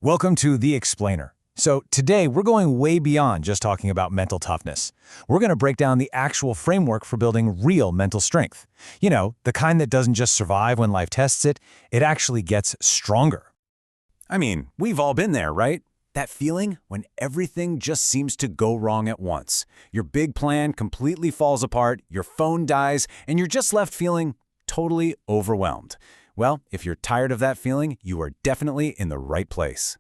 Welcome to The Explainer. So today we're going way beyond just talking about mental toughness. We're going to break down the actual framework for building real mental strength. You know, the kind that doesn't just survive when life tests it, it actually gets stronger. I mean, we've all been there, right? That feeling when everything just seems to go wrong at once. Your big plan completely falls apart, your phone dies, and you're just left feeling totally overwhelmed. Well, if you're tired of that feeling, you are definitely in the right place.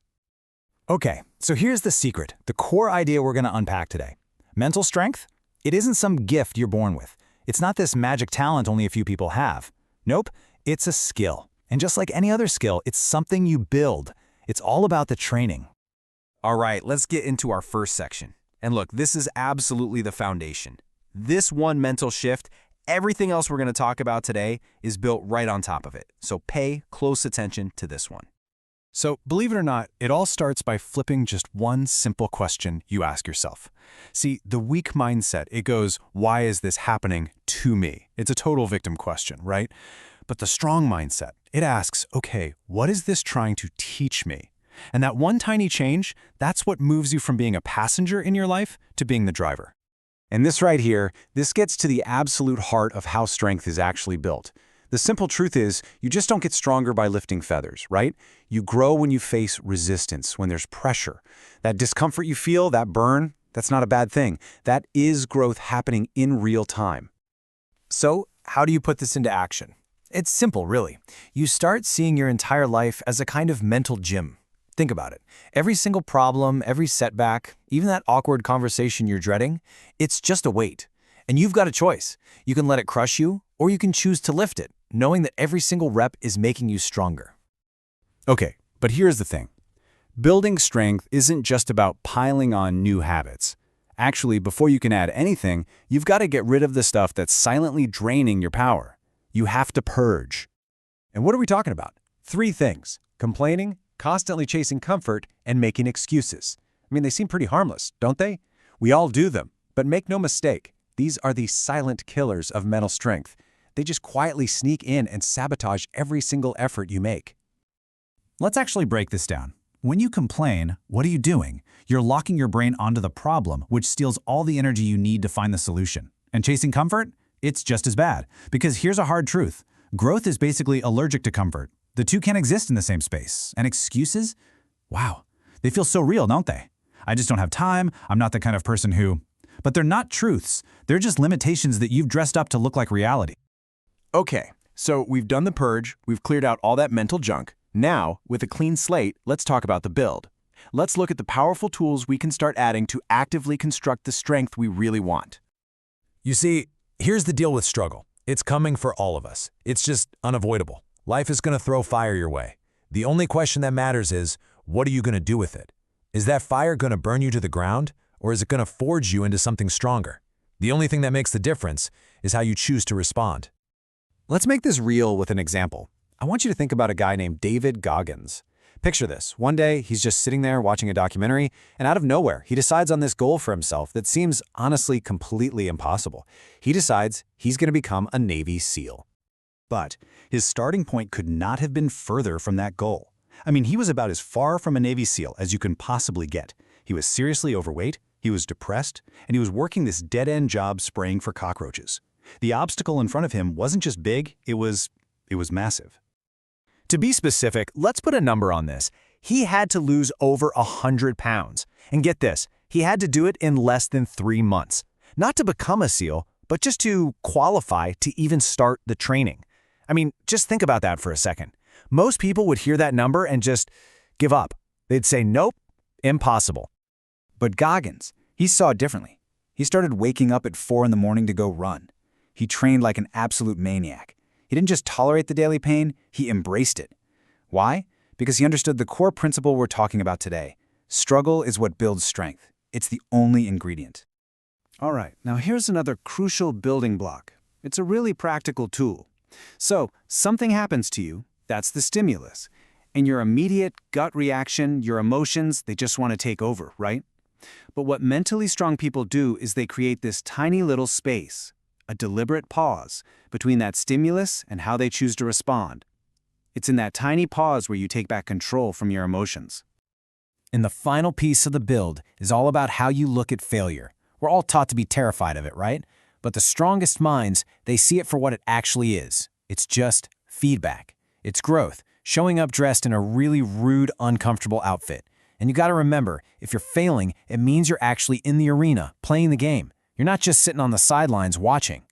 Okay, so here's the secret, the core idea we're going to unpack today. Mental strength? It isn't some gift you're born with. It's not this magic talent only a few people have. Nope, it's a skill. And just like any other skill, it's something you build. It's all about the training. All right, let's get into our first section. And look, this is absolutely the foundation. This one mental shift, everything else we're going to talk about today is built right on top of it. So pay close attention to this one. So, believe it or not, it all starts by flipping just one simple question you ask yourself. See, the weak mindset, it goes, why is this happening to me? It's a total victim question, right? But the strong mindset, it asks, okay, what is this trying to teach me? And that one tiny change, that's what moves you from being a passenger in your life to being the driver. And this right here, this gets to the absolute heart of how strength is actually built. The simple truth is, you just don't get stronger by lifting feathers, right? You grow when you face resistance, when there's pressure. That discomfort you feel, that burn, that's not a bad thing. That is growth happening in real time. So, how do you put this into action? It's simple, really. You start seeing your entire life as a kind of mental gym. Think about it. Every single problem, every setback, even that awkward conversation you're dreading, it's just a weight. And you've got a choice. You can let it crush you, or you can choose to lift it, knowing that every single rep is making you stronger. Okay, but here's the thing. Building strength isn't just about piling on new habits. Actually, before you can add anything, you've got to get rid of the stuff that's silently draining your power. You have to purge. And what are we talking about? 3 things: complaining, constantly chasing comfort, and making excuses. I mean, they seem pretty harmless, don't they? We all do them, but make no mistake, these are the silent killers of mental strength. They just quietly sneak in and sabotage every single effort you make. Let's actually break this down. When you complain, what are you doing? You're locking your brain onto the problem, which steals all the energy you need to find the solution. And chasing comfort? It's just as bad. Because here's a hard truth. Growth is basically allergic to comfort. The two can't exist in the same space. And excuses? Wow, they feel so real, don't they? I just don't have time. I'm not the kind of person who... But they're not truths. They're just limitations that you've dressed up to look like reality. Okay, so we've done the purge, we've cleared out all that mental junk. Now, with a clean slate, let's talk about the build. Let's look at the powerful tools we can start adding to actively construct the strength we really want. You see, here's the deal with struggle. It's coming for all of us. It's just unavoidable. Life is going to throw fire your way. The only question that matters is, what are you going to do with it? Is that fire going to burn you to the ground, or is it going to forge you into something stronger? The only thing that makes the difference is how you choose to respond. Let's make this real with an example. I want you to think about a guy named David Goggins. Picture this. One day, he's just sitting there watching a documentary, and out of nowhere, he decides on this goal for himself that seems honestly completely impossible. He decides he's going to become a Navy SEAL. But his starting point could not have been further from that goal. I mean, he was about as far from a Navy SEAL as you can possibly get. He was seriously overweight, he was depressed, and he was working this dead-end job spraying for cockroaches. The obstacle in front of him wasn't just big, it was massive. To be specific, let's put a number on this. He had to lose over 100 pounds. And get this, he had to do it in less than 3 months. Not to become a SEAL, but just to qualify to even start the training. I mean, just think about that for a second. Most people would hear that number and just give up. They'd say, nope, impossible. But Goggins, he saw it differently. He started waking up at 4 in the morning to go run. He trained like an absolute maniac. He didn't just tolerate the daily pain, he embraced it. Why? Because he understood the core principle we're talking about today. Struggle is what builds strength. It's the only ingredient. All right, now here's another crucial building block. It's a really practical tool. So, something happens to you, that's the stimulus. And your immediate gut reaction, your emotions, they just want to take over, right? But what mentally strong people do is they create this tiny little space, a deliberate pause, between that stimulus and how they choose to respond. It's in that tiny pause where you take back control from your emotions. And the final piece of the build is all about how you look at failure. We're all taught to be terrified of it, right? But the strongest minds, they see it for what it actually is. It's just feedback. It's growth, showing up dressed in a really rude, uncomfortable outfit. And you gotta remember, if you're failing, it means you're actually in the arena, playing the game. You're not just sitting on the sidelines watching.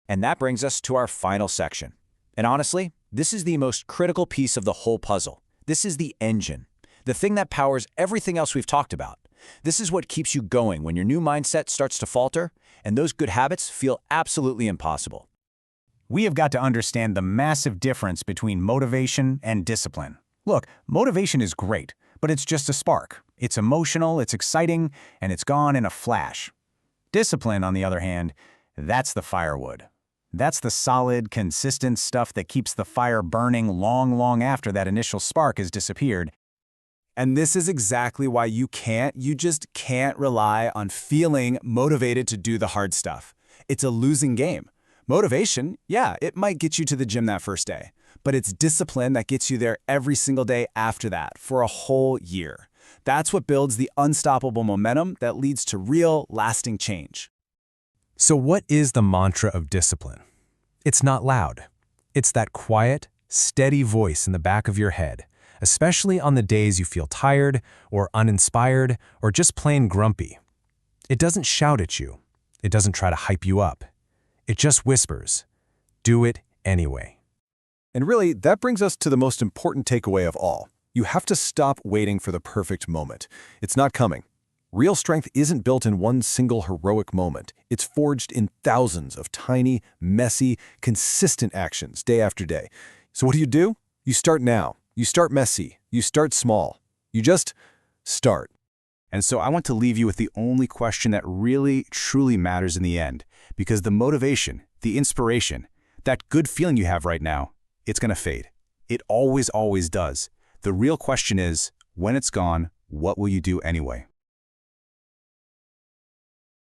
And that brings us to our final section. And honestly, this is the most critical piece of the whole puzzle. This is the engine, the thing that powers everything else we've talked about. This is what keeps you going when your new mindset starts to falter and those good habits feel absolutely impossible. We have got to understand the massive difference between motivation and discipline. Look, motivation is great, but it's just a spark. It's emotional, it's exciting, and it's gone in a flash. Discipline, on the other hand, that's the firewood. That's the solid, consistent stuff that keeps the fire burning long, long after that initial spark has disappeared. And this is exactly why you just can't rely on feeling motivated to do the hard stuff. It's a losing game. Motivation, yeah, it might get you to the gym that first day, but it's discipline that gets you there every single day after that for a whole year. That's what builds the unstoppable momentum that leads to real, lasting change. So what is the mantra of discipline? It's not loud. It's that quiet, steady voice in the back of your head, especially on the days you feel tired or uninspired or just plain grumpy. It doesn't shout at you. It doesn't try to hype you up. It just whispers, do it anyway. And really, that brings us to the most important takeaway of all. You have to stop waiting for the perfect moment. It's not coming. Real strength isn't built in one single heroic moment. It's forged in thousands of tiny, messy, consistent actions day after day. So what do? You start now. You start messy. You start small. You just start. And so I want to leave you with the only question that really, truly matters in the end, because the motivation, the inspiration, that good feeling you have right now, it's going to fade. It always, always does. The real question is, when it's gone, what will you do anyway?